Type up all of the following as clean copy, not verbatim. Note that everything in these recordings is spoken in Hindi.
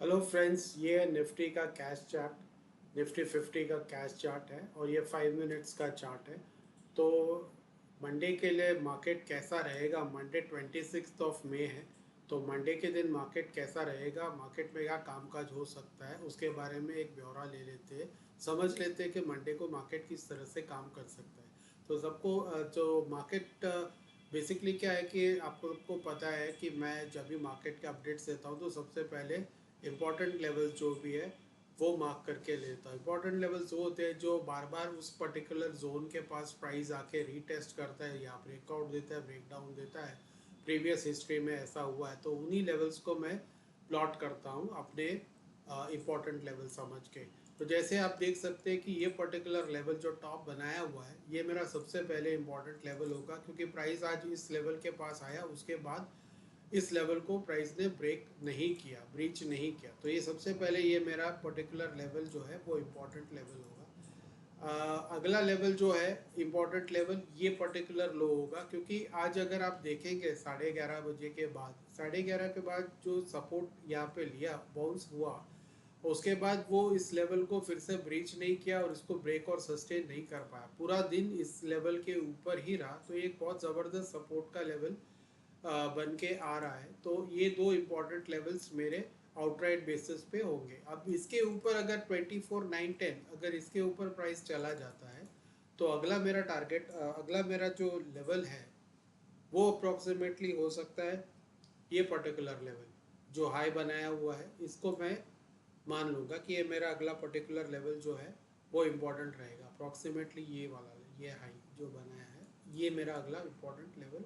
हेलो फ्रेंड्स, ये है निफ्टी का कैश चार्ट। निफ्टी 50 का कैश चार्ट है और ये 5 मिनट्स का चार्ट है। तो मंडे के लिए मार्केट कैसा रहेगा? मंडे 26 मई है। तो मंडे के दिन मार्केट कैसा रहेगा, मार्केट में क्या कामकाज हो सकता है, उसके बारे में एक ब्यौरा ले लेते हैं। समझ लेते हैं कि मंडे को मार्केट किस तरह से काम कर सकता है। तो सबको जो मार्केट बेसिकली क्या है कि आपको पता है कि मैं जब भी मार्केट के अपडेट्स देता हूँ तो सबसे पहले इम्पॉर्टेंट लेवल्स जो भी है वो मार्क करके लेता हूँ। इम्पॉर्टेंट लेवल्स वो होते हैं जो बार बार उस पर्टिकुलर जोन के पास प्राइस आके रीटेस्ट करता है या ब्रेकआउट देता है, ब्रेकडाउन देता है। प्रीवियस हिस्ट्री में ऐसा हुआ है, तो उन्हीं लेवल्स को मैं प्लॉट करता हूँ अपने इम्पॉर्टेंट लेवल समझ के। तो जैसे आप देख सकते हैं कि ये पर्टिकुलर लेवल जो टॉप बनाया हुआ है ये मेरा सबसे पहले इम्पॉर्टेंट लेवल होगा, क्योंकि प्राइस आज इस लेवल के पास आया, उसके बाद इस लेवल को प्राइस ने ब्रेक नहीं किया, ब्रीच नहीं किया। तो ये सबसे पहले ये मेरा पर्टिकुलर लेवल जो है वो इम्पोर्टेंट लेवल होगा। अगला लेवल जो है इम्पोर्टेंट लेवल, ये पर्टिकुलर लो होगा, क्योंकि आज अगर आप देखेंगे 11:30 बजे के बाद, 11:30 के बाद जो सपोर्ट यहाँ पे लिया, बाउंस हुआ, उसके बाद वो इस लेवल को फिर से ब्रीच नहीं किया और इसको ब्रेक और सस्टेन नहीं कर पाया, पूरा दिन इस लेवल के ऊपर ही रहा। तो ये एक बहुत ज़बरदस्त सपोर्ट का लेवल बन के आ रहा है। तो ये दो इम्पॉर्टेंट लेवल्स मेरे आउटराइट बेसिस पे होंगे। अब इसके ऊपर अगर 24,910 अगर इसके ऊपर प्राइस चला जाता है तो अगला मेरा टारगेट, अगला मेरा जो लेवल है वो अप्रोक्सीमेटली हो सकता है ये पर्टिकुलर लेवल जो हाई बनाया हुआ है, इसको मैं मान लूँगा कि ये मेरा अगला पर्टिकुलर लेवल जो है वो इम्पोर्टेंट रहेगा। अप्रॉक्सीमेटली ये वाला, ये हाई जो बनाया है ये मेरा अगला इम्पोर्टेंट लेवल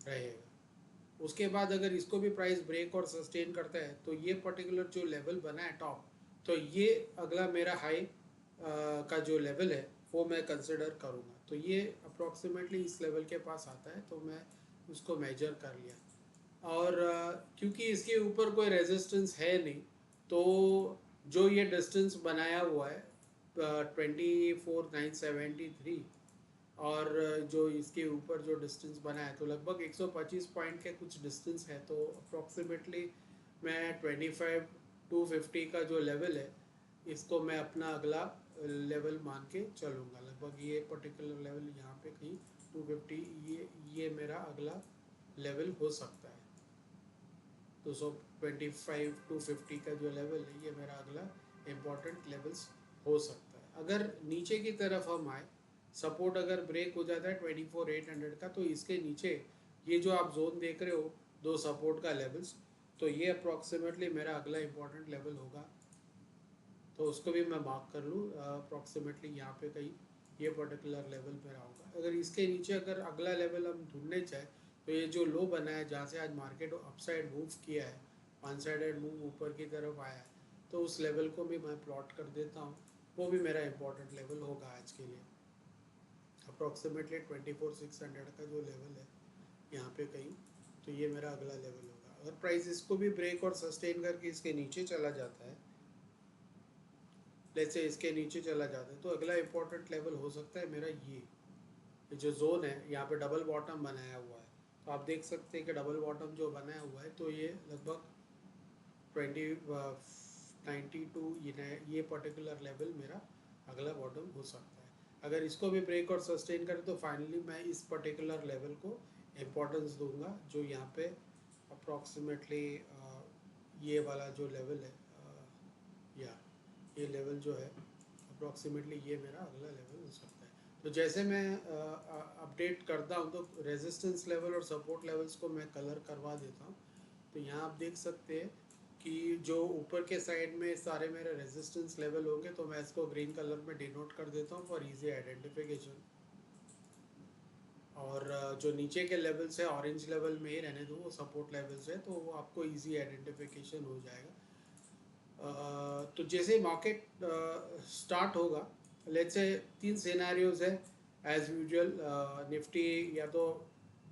रहेगा। उसके बाद अगर इसको भी प्राइस ब्रेक और सस्टेन करता है तो ये पर्टिकुलर जो लेवल बना है टॉप, तो ये अगला मेरा हाई का जो लेवल है वो मैं कंसिडर करूँगा। तो ये अप्रॉक्सीमेटली इस लेवल के पास आता है, तो मैं उसको मेजर कर लिया। और क्योंकि इसके ऊपर कोई रेजिस्टेंस है नहीं, तो जो ये डिस्टेंस बनाया हुआ है 24,973, और जो इसके ऊपर जो डिस्टेंस बना है तो लगभग 125 पॉइंट के कुछ डिस्टेंस है। तो अप्रॉक्सीमेटली मैं 25,250 का जो लेवल है इसको मैं अपना अगला लेवल मान के चलूँगा। लगभग ये पर्टिकुलर लेवल यहाँ पे कहीं 250, ये मेरा अगला लेवल हो सकता है। 225,250 का जो लेवल है ये मेरा अगला इम्पोर्टेंट लेवल्स हो सकता है। अगर नीचे की तरफ हम आए, सपोर्ट अगर ब्रेक हो जाता है 24,800 का, तो इसके नीचे ये जो आप जोन देख रहे हो, दो सपोर्ट का लेवल्स, तो ये अप्रॉक्सीमेटली मेरा अगला इम्पोर्टेंट लेवल होगा। तो उसको भी मैं मार्क कर लूँ, अप्रॉक्सीमेटली यहाँ पे कहीं ये पर्टिकुलर लेवल मेरा होगा। अगर इसके नीचे अगर अगला लेवल हम ढूंढने चाहें तो ये जो लो बना है जहाँ से आज मार्केट अपसाइड मूव किया है, वन साइडेड मूव ऊपर की तरफ आया है, तो उस लेवल को भी मैं प्लॉट कर देता हूँ। वो भी मेरा इंपॉर्टेंट लेवल होगा आज के लिए। अप्रॉक्सीमेटली 24,600 का जो लेवल है यहाँ पे कहीं, तो ये मेरा अगला लेवल होगा। अगर प्राइस इसको भी ब्रेक और सस्टेन करके इसके नीचे चला जाता है, जैसे इसके नीचे चला जाता है, तो अगला इंपॉर्टेंट लेवल हो सकता है मेरा ये जो जोन है, यहाँ पे डबल बॉटम बनाया हुआ है। तो आप देख सकते हैं कि डबल बॉटम जो बनाया हुआ है तो ये लगभग 92, ये पर्टिकुलर लेवल मेरा अगला बॉटम हो सकता है। अगर इसको भी ब्रेक और सस्टेन करें तो फाइनली मैं इस पर्टिकुलर लेवल को इम्पोर्टेंस दूंगा, जो यहाँ पे अप्रॉक्सीमेटली ये वाला जो लेवल है, या ये लेवल जो है अप्रॉक्सीमेटली ये मेरा अगला लेवल हो सकता है। तो जैसे मैं अपडेट करता हूँ तो रेजिस्टेंस लेवल और सपोर्ट लेवल्स को मैं कलर करवा देता हूँ। तो यहाँ आप देख सकते हैं कि जो ऊपर के साइड में सारे मेरे रेजिस्टेंस लेवल होंगे, तो मैं इसको ग्रीन कलर में डिनोट कर देता हूँ फॉर इजी आइडेंटिफिकेशन। और जो नीचे के लेवल्स है ऑरेंज लेवल में ही रहने दो, वो सपोर्ट लेवल्स है, तो वो आपको इजी आइडेंटिफिकेशन हो जाएगा। तो जैसे मार्केट स्टार्ट होगा, लेट्स से तीन सिनेरियोज है एज यूजुअल। निफ्टी या तो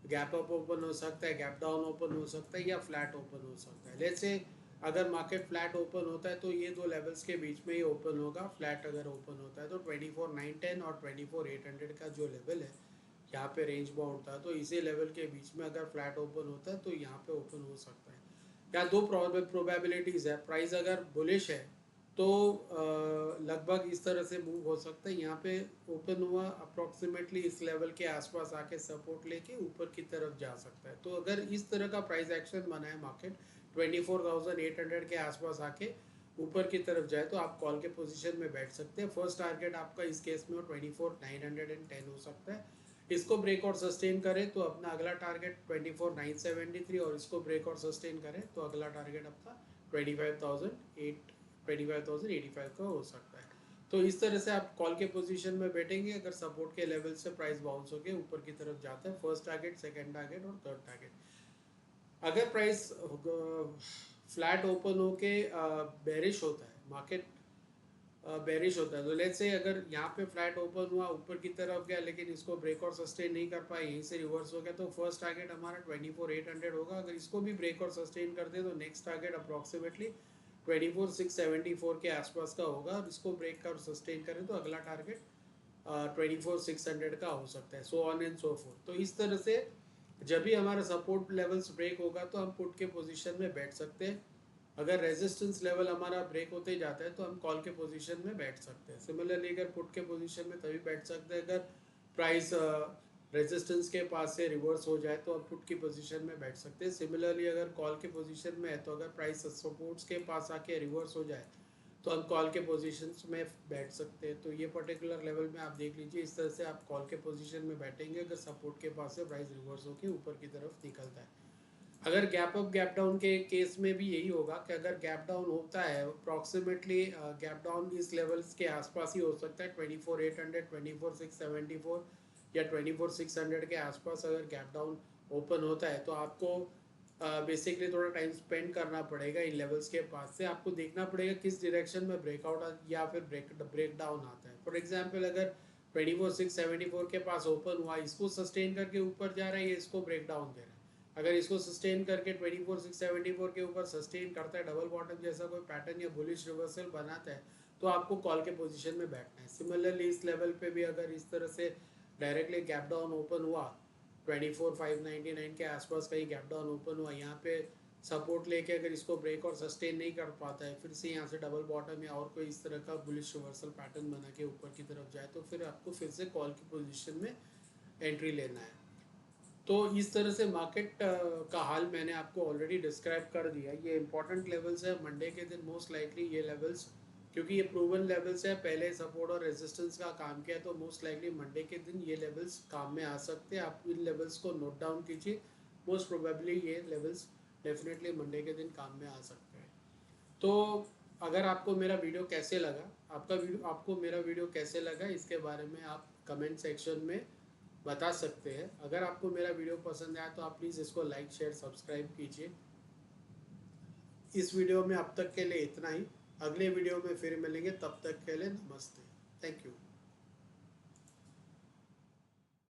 गैप अप ओपन हो सकता है, गैप डाउन ओपन हो सकता है, या फ्लैट ओपन हो सकता है। लेट्स से अगर मार्केट फ्लैट ओपन होता है तो ये दो लेवल्स के बीच में ही ओपन होगा। फ्लैट अगर ओपन होता है तो 24,910 और 24,800 का जो लेवल है यहाँ पे रेंज बाउंड था, तो इसी लेवल के बीच में अगर फ्लैट ओपन होता है तो यहाँ पे ओपन हो सकता है। या दो प्रोबेबिलिटीज़ है। प्राइस अगर बुलिश है तो लगभग इस तरह से मूव हो सकता है। यहाँ पे ओपन हुआ अप्रॉक्सीमेटली इस लेवल के आसपास आके सपोर्ट लेके ऊपर की तरफ जा सकता है। तो अगर इस तरह का प्राइस एक्शन बना है मार्केट 24,800 के आसपास आके ऊपर की तरफ जाए तो आप कॉल के पोजीशन में बैठ सकते हैं। फर्स्ट टारगेट आपका इस केस में 24,910 हो सकता है। इसको ब्रेक और सस्टेन करें तो अपना अगला टारगेट 24,973, और इसको ब्रेक और सस्टेन करें तो अगला टारगेट आपका 25,085 का हो सकता है। तो इस तरह से आप कॉल के पोजीशन में बैठेंगे। अगर सपोर्ट के लेवल से प्राइस बाउंस होकर ऊपर की तरफ जाता है, फर्स्ट टारगेट, सेकंड टारगेट और थर्ड टारगेट। अगर प्राइस फ्लैट ओपन होके बेरिश होता है, मार्केट बेरिश होता है, तो लेट्स से अगर यहाँ पे फ्लैट ओपन हुआ ऊपर की तरफ गया लेकिन इसको ब्रेक और सस्टेन नहीं कर पाए, यहीं से रिवर्स हो गया, तो फर्स्ट टारगेट हमारा 24,800 होगा। अगर इसको भी ब्रेक और सस्टेन कर दे तो नेक्स्ट टारगेट अप्रॉक्सीमेटली 24,674 के आसपास का होगा, और इसको ब्रेक कर सस्टेन करें तो अगला टारगेट 24,600 का हो सकता है, so on and so fourth. तो इस तरह से जब भी हमारा सपोर्ट लेवल्स ब्रेक होगा तो हम पुट के पोजीशन में बैठ सकते हैं। अगर रेजिस्टेंस लेवल हमारा ब्रेक होते जाता है तो हम कॉल के पोजीशन में बैठ सकते हैं। सिमिलरली अगर पुट के पोजीशन में तभी बैठ सकते हैं अगर प्राइस रेजिस्टेंस के पास से रिवर्स हो जाए तो हम पुट की पोजीशन में बैठ सकते हैं। सिमिलरली अगर कॉल के पोजीशन में है तो अगर प्राइस सपोर्ट्स के पास आके रिवर्स हो जाए तो हम कॉल के पोजीशंस में बैठ सकते हैं। तो ये पर्टिकुलर लेवल में आप देख लीजिए, इस तरह से आप कॉल के पोजीशन में बैठेंगे अगर सपोर्ट के पास से प्राइस रिवर्स होकर ऊपर की तरफ निकलता है। अगर गैप अप गैप डाउन के केस में भी यही होगा कि अगर गैप डाउन होता है अप्रॉक्सीमेटली गैप डाउन इस लेवल्स के आसपास ही हो सकता है, 24,800, 24,674 या 24,600 के आसपास अगर गैप डाउन ओपन होता है तो आपको बेसिकली थोड़ा टाइम स्पेंड करना पड़ेगा इन लेवल्स के पास से। आपको देखना पड़ेगा किस डायरेक्शन में ब्रेकआउट या फिर ब्रेक डाउन आता है। फॉर एग्जांपल अगर 24,674 के पास ओपन हुआ, इसको सस्टेन करके ऊपर जा रहा है, ये इसको ब्रेक डाउन दे रहा है। अगर इसको सस्टेन करके 24,674 के ऊपर सस्टेन करता है, डबल बॉटम जैसा कोई पैटर्न या बुलिश रिवर्सल बनाता है, तो आपको कॉल के पोजीशन में बैठना है। सिमिलरली इस लेवल पे भी अगर इस तरह से डायरेक्टली गैप डाउन ओपन हुआ 24,599 के आसपास कहीं गैप डाउन ओपन हुआ, यहाँ पे सपोर्ट लेके अगर इसको ब्रेक और सस्टेन नहीं कर पाता है, फिर से यहाँ से डबल बॉटम या और कोई इस तरह का बुलिश रिवर्सल पैटर्न बना के ऊपर की तरफ जाए तो फिर आपको फिर से कॉल की पोजीशन में एंट्री लेना है। तो इस तरह से मार्केट का हाल मैंने आपको ऑलरेडी डिस्क्राइब कर दिया। ये इंपॉर्टेंट लेवल्स है मंडे के दिन, मोस्ट लाइकली ये लेवल्स, क्योंकि ये प्रूवन लेवल्स है, पहले सपोर्ट और रेजिस्टेंस का काम किया, तो मोस्ट लाइकली मंडे के दिन ये लेवल्स काम में आ सकते हैं। आप इन लेवल्स को नोट डाउन कीजिए, मोस्ट प्रोबेबली ये लेवल्स डेफिनेटली मंडे के दिन काम में आ सकते हैं। तो अगर आपको मेरा वीडियो कैसे लगा, आपको मेरा वीडियो कैसे लगा, इसके बारे में आप कमेंट सेक्शन में बता सकते हैं। अगर आपको मेरा वीडियो पसंद आया तो आप प्लीज़ इसको लाइक शेयर सब्सक्राइब कीजिए। इस वीडियो में अब तक के लिए इतना ही। अगले वीडियो में फिर मिलेंगे, तब तक के लिए नमस्ते, थैंक यू।